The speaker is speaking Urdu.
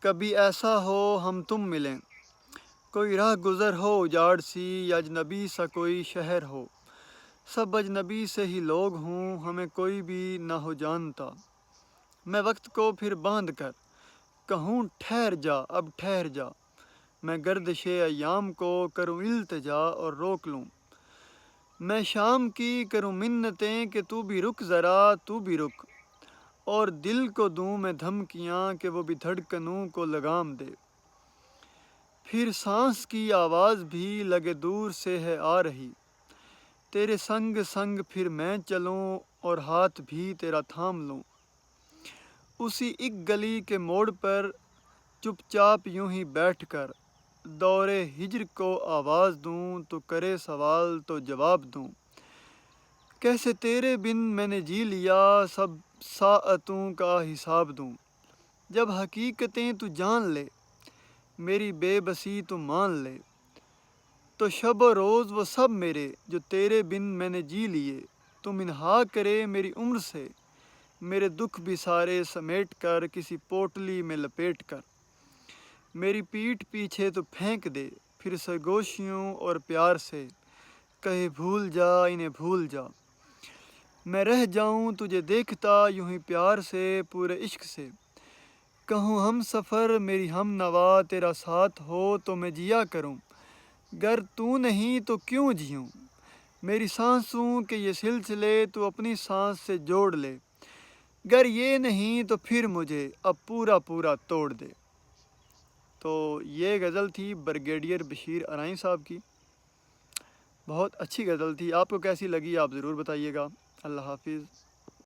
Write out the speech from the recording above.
کبھی ایسا ہو ہم تم ملیں، کوئی راہ گزر ہو اجاڑ سی، یا اجنبی سا کوئی شہر ہو، سب اجنبی سے ہی لوگ ہوں، ہمیں کوئی بھی نہ ہو جانتا۔ میں وقت کو پھر باندھ کر کہوں ٹھہر جا، اب ٹھہر جا، میں گردش ایام کو کروں التجا اور روک لوں۔ میں شام کی کروں منتیں کہ تو بھی رک ذرا، تو بھی رک، اور دل کو دوں میں دھمکیاں کہ وہ بھی دھڑکنوں کو لگام دے۔ پھر سانس کی آواز بھی لگے دور سے ہے آ رہی، تیرے سنگ سنگ پھر میں چلوں اور ہاتھ بھی تیرا تھام لوں۔ اسی ایک گلی کے موڑ پر چپ چاپ یوں ہی بیٹھ کر دور ہجر کو آواز دوں، تو کرے سوال تو جواب دوں۔ کیسے تیرے بن میں نے جی لیا، سب ساعتوں کا حساب دوں۔ جب حقیقتیں تو جان لے، میری بے بسی تو مان لے، تو شب و روز وہ سب میرے جو تیرے بن میں نے جی لیے۔ تو منہا کرے میری عمر سے، میرے دکھ بھی سارے سمیٹ کر کسی پوٹلی میں لپیٹ کر، میری پیٹھ پیچھے تو پھینک دے پھر سرگوشیوں اور پیار سے، کہے بھول جا انہیں بھول جا۔ میں رہ جاؤں تجھے دیکھتا یوں ہی پیار سے پورے عشق سے، کہوں ہم سفر میری ہم نوا، تیرا ساتھ ہو تو میں جیا کروں، گر تو نہیں تو کیوں جیوں۔ میری سانسوں کے یہ سلسلے تو اپنی سانس سے جوڑ لے، گر یہ نہیں تو پھر مجھے اب پورا پورا توڑ دے۔ تو یہ غزل تھی بریگیڈیئر بشیر ارائیں صاحب کی، بہت اچھی غزل تھی۔ آپ کو کیسی لگی آپ ضرور بتائیے گا۔ اللہ حافظ۔